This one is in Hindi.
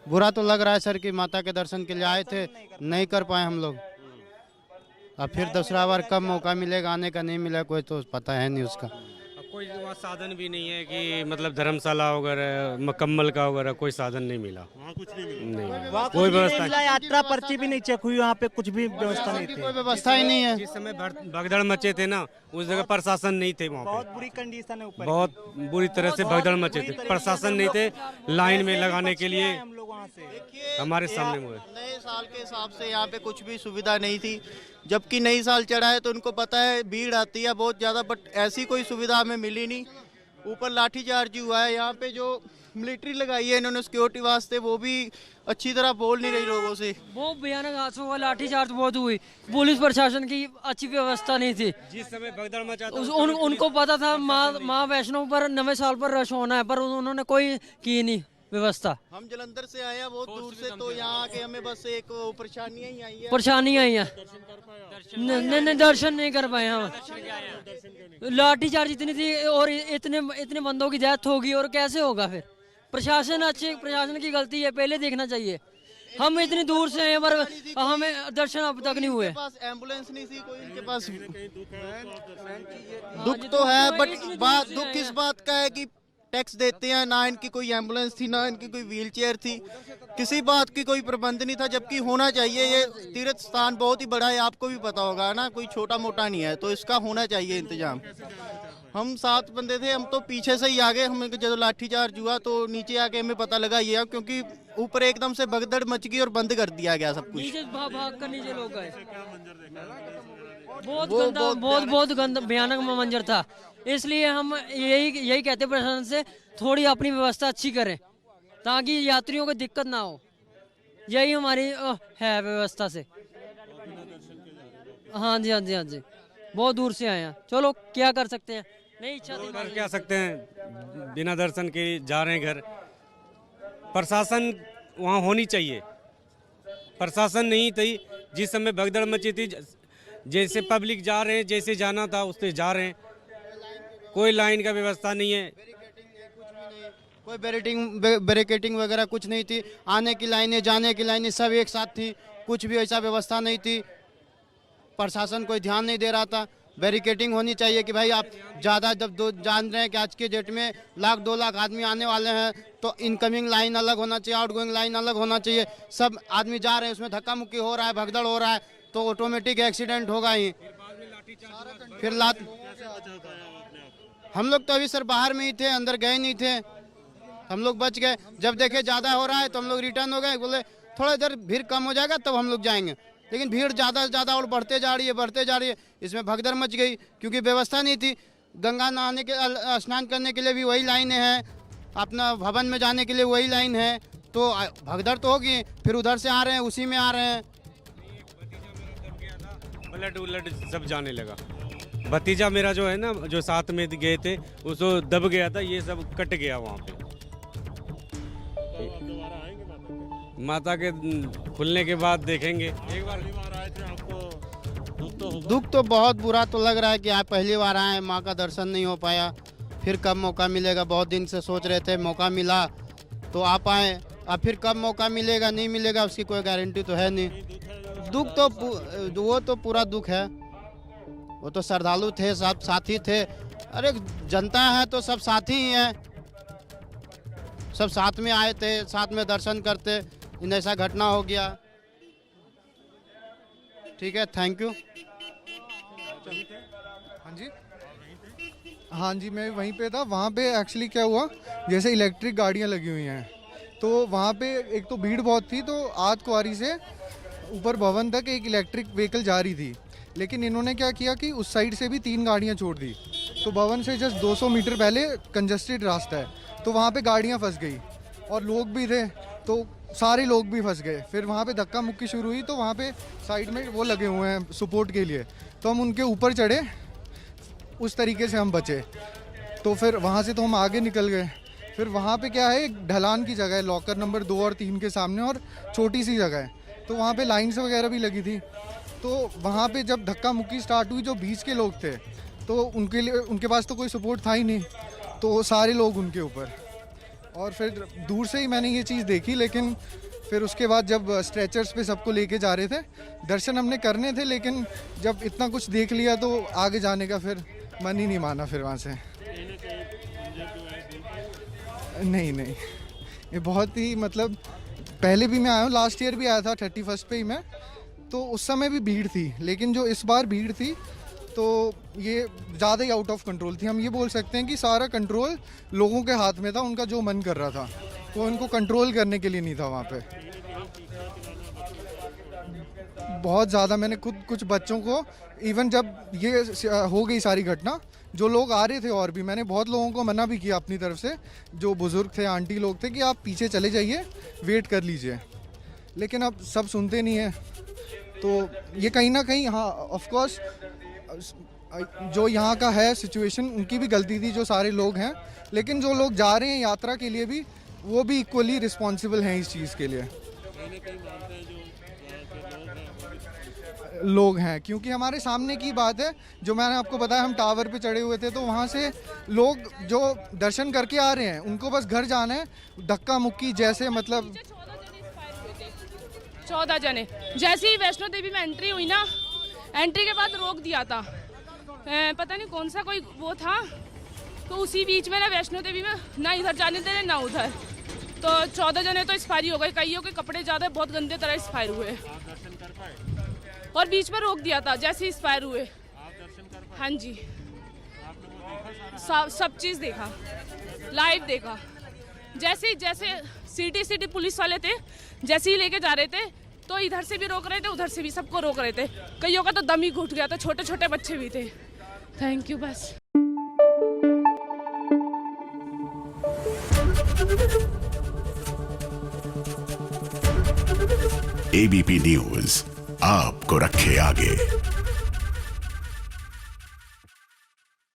बुरा तो लग रहा है सर कि माता के दर्शन के लिए आए थे, नहीं कर पाए हम लोग। अब फिर दूसरा बार कब मौका मिलेगा आने का, नहीं मिला कोई तो पता है नहीं उसका। अब कोई वहाँ साधन भी नहीं है कि मतलब धर्मशाला वगैरह मकम्मल का वगैरह कोई साधन नहीं मिला। वहाँ कुछ नहीं मिला। नहीं, कोई व्यवस्था मिला, यात्रा पर्ची भी नहीं चेक हुई, वहाँ पे कुछ भी व्यवस्था नहीं थी। कोई व्यवस्था ही नहीं है। जिस समय भगदड़ मचे थे ना, उस जगह प्रशासन नहीं थे वहाँ बहुत पे। बुरी कंडीशन है ऊपर बहुत बुरी तरह से भगदड़ मचे थे, प्रशासन नहीं थे लाइन में लगाने के लिए। हम लोग वहाँ से हमारे सामने हुए नए साल के हिसाब से यहाँ पे कुछ भी सुविधा नहीं थी, जबकि नई साल चढ़ा है तो उनको पता है भीड़ आती है बहुत ज़्यादा, बट ऐसी कोई सुविधा हमें मिली नहीं। ऊपर लाठीचार्ज हुआ है, यहाँ पे जो मिलिट्री लगाई है इन्होंने सिक्योरिटी वास्ते, वो भी अच्छी तरह बोल नहीं रही लोगों से। बहुत भयानक हादसा हुआ, लाठीचार्ज बहुत हुई, पुलिस प्रशासन की अच्छी व्यवस्था नहीं थी। जिस समय भगदड़ मचा था उनको पता था माँ वैष्णो पर नवे साल पर रश होना है, पर उन्होंने कोई की नहीं व्यवस्था। हम जलंधर से आए हैं बहुत दूर से, तो यहाँ आके हमें बस एक परेशानियाँ ही आई है। परेशानी आई है, नहीं दर्शन नहीं कर पाए हम। लाठीचार्ज इतनी थी और इतने बंदों की डेथ होगी, और कैसे होगा फिर? प्रशासन की गलती है, पहले देखना चाहिए। हम इतनी दूर से हैं पर हमें दर्शन अब तक नहीं हुए। उनके पास एम्बुलेंस नहीं थी कोई, इनके पास दुख तो है, बट बात दुख इस बात का है कि टैक्स देते हैं, ना इनकी कोई एम्बुलेंस थी, ना इनकी कोई व्हीलचेयर थी, किसी बात की कोई प्रबंध नहीं था, जबकि होना चाहिए। ये तीर्थ स्थान बहुत ही बड़ा है, आपको भी पता होगा ना, कोई छोटा मोटा नहीं है, तो इसका होना चाहिए इंतजाम। हम 7 बंदे थे, हम तो पीछे से ही आ गए। हमें जब लाठीचार्ज हुआ तो नीचे आके हमें पता लगा ये, क्योंकि ऊपर एकदम से भगदड़ मच गई और बंद कर दिया गया सब कुछ। नीचे भाग कर नीचे लोग गए। बहुत गंदा भयानक मंजर था। इसलिए हम यही कहते प्रशासन से थोड़ी अपनी व्यवस्था अच्छी करें, ताकि यात्रियों को दिक्कत ना हो। यही हमारी है व्यवस्था से। हाँ जी, हाँ जी, हाँ जी, बहुत दूर से आए हैं, चलो क्या कर सकते हैं, नहीं इच्छा थी। कर क्या सकते हैं, बिना दर्शन के जा रहे हैं घर। प्रशासन वहाँ होनी चाहिए, प्रशासन नहीं थी। जिस समय भगदड़ मची थी, जैसे पब्लिक जा रहे हैं, जैसे जाना था उससे जा रहे हैं, कोई लाइन का व्यवस्था नहीं है, कोई बैरिकेटिंग वगैरह कुछ नहीं थी। आने की लाइनें जाने की लाइनें सब एक साथ थी, कुछ भी ऐसा व्यवस्था नहीं थी। प्रशासन कोई ध्यान नहीं दे रहा था। बैरिकेटिंग होनी चाहिए कि भाई आप ज़्यादा जब जान रहे हैं कि आज के डेट में 1-2 लाख आदमी आने वाले हैं, तो इनकमिंग लाइन अलग होना चाहिए, आउटगोइंग लाइन अलग होना चाहिए। सब आदमी जा रहे हैं, उसमें धक्का मुक्की हो रहा है, भगदड़ हो रहा है, तो ऑटोमेटिक एक्सीडेंट होगा ही। फिर हम लोग तो अभी सर बाहर में ही थे, अंदर गए नहीं थे, हम लोग बच गए। जब देखे ज़्यादा हो रहा है तो हम लोग रिटर्न हो गए, बोले थोड़ा देर भीड़ कम हो जाएगा तब हम लोग जाएंगे। लेकिन भीड़ ज़्यादा से ज़्यादा और बढ़ते जा रही है। इसमें भगदड़ मच गई क्योंकि व्यवस्था नहीं थी। गंगा नहाने के स्नान करने के लिए भी वही लाइनें हैं, अपना भवन में जाने के लिए वही लाइन है, तो भगदड़ तो होगी। फिर उधर से आ रहे हैं, उसी में आ रहे हैं। ब्लड उलट सब जाने लगा। भतीजा मेरा जो है ना, जो साथ में गए थे, उसको दब गया था, ये सब कट गया वहाँ पे। माता के खुलने के बाद देखेंगे। एक बार आए थे, आपको दुख तो बहुत बुरा तो लग रहा है कि आप पहली बार आए, माँ का दर्शन नहीं हो पाया। फिर कब मौका मिलेगा, बहुत दिन से सोच रहे थे, मौका मिला तो आप आए। अब फिर कब मौका मिलेगा नहीं मिलेगा उसकी कोई गारंटी तो है नहीं। दुख तो वो तो पूरा दुख है। वो तो श्रद्धालु थे, सब साथी थे। अरे जनता है तो सब साथी ही हैं, सब साथ में आए थे, साथ में दर्शन करते, इन ऐसा घटना हो गया। ठीक है, थैंक यू। हाँ जी, हाँ जी, मैं वहीं पे था। वहाँ पे एक्चुअली क्या हुआ, जैसे इलेक्ट्रिक गाड़ियाँ लगी हुई हैं, तो वहाँ पे एक तो भीड़ बहुत थी, तो आध कुआरी से ऊपर भवन तक एक इलेक्ट्रिक व्हीकल जा रही थी। लेकिन इन्होंने क्या किया कि उस साइड से भी 3 गाड़ियाँ छोड़ दी, तो भवन से जस्ट 200 मीटर पहले कंजस्टेड रास्ता है, तो वहाँ पे गाड़ियाँ फंस गई और लोग भी थे, तो सारे लोग भी फंस गए। फिर वहाँ पे धक्का मुक्की शुरू हुई, तो वहाँ पे साइड में वो लगे हुए हैं सपोर्ट के लिए, तो हम उनके ऊपर चढ़े, उस तरीके से हम बचे। तो फिर वहाँ से तो हम आगे निकल गए। फिर वहाँ पे क्या है, एक ढलान की जगह है, लॉकर नंबर 2 और 3 के सामने, और छोटी सी जगह है, तो वहाँ पे लाइन्स वगैरह भी लगी थी। तो वहाँ पे जब धक्का मुक्की स्टार्ट हुई, जो बीच के लोग थे, तो उनके लिए, उनके पास तो कोई सपोर्ट था ही नहीं, तो सारे लोग उनके ऊपर, और फिर दूर से ही मैंने ये चीज़ देखी, लेकिन फिर उसके बाद जब स्ट्रेचर्स पे सबको लेके जा रहे थे, दर्शन हमने करने थे, लेकिन जब इतना कुछ देख लिया तो आगे जाने का फिर मन ही नहीं माना फिर वहाँ से। नहीं नहीं, ये बहुत ही मतलब पहले भी मैं आया हूँ, लास्ट ईयर भी आया था 31 पे ही मैं, तो उस समय भी भीड़ थी, लेकिन जो इस बार भीड़ थी तो ये ज़्यादा ही आउट ऑफ कंट्रोल थी। हम ये बोल सकते हैं कि सारा कंट्रोल लोगों के हाथ में था, उनका जो मन कर रहा था वो उनको कंट्रोल करने के लिए नहीं था वहाँ पे। बहुत ज़्यादा मैंने खुद कुछ बच्चों को, इवन जब ये हो गई सारी घटना, जो लोग आ रहे थे और भी, मैंने बहुत लोगों को मना भी किया अपनी तरफ से, जो बुज़ुर्ग थे, आंटी लोग थे, कि आप पीछे चले जाइए, वेट कर लीजिए, लेकिन अब सब सुनते नहीं हैं। तो ये कहीं ना कहीं, हाँ ऑफ कोर्स जो यहाँ का है सिचुएशन, उनकी भी गलती थी, जो सारे लोग हैं, लेकिन जो लोग जा रहे हैं यात्रा के लिए भी, वो भी इक्वली रिस्पॉन्सिबल हैं इस चीज़ के लिए। लोग हैं, क्योंकि हमारे सामने की बात है, जो मैंने आपको बताया, हम टावर पे चढ़े हुए थे, तो वहाँ से लोग जो दर्शन करके आ रहे हैं, उनको बस घर जाना है, धक्का मुक्की जैसे, मतलब 14 जने जैसे ही वैष्णो देवी में एंट्री हुई ना, एंट्री के बाद रोक दिया था, पता नहीं कौन सा कोई वो था, तो उसी बीच में ना वैष्णो देवी में ना इधर जाने दे रहे ना उधर, तो 14 जने तो एक्सपायरी हो गए, कईयों के कपड़े ज़्यादा बहुत गंदे तरह एक्सपायर हुए और बीच में रोक दिया था जैसे एक्सपायर हुए। हाँ जी, सब चीज़ देखा, लाइव देखा, जैसे सिटी पुलिस वाले थे, जैसे ही लेके जा रहे थे तो इधर से भी रोक रहे थे, उधर से भी, सबको रोक रहे थे, कईयों का तो दम ही घुट गया था, छोटे छोटे बच्चे भी थे। थैंक यू बस। एबीपी न्यूज आपको रखे आगे।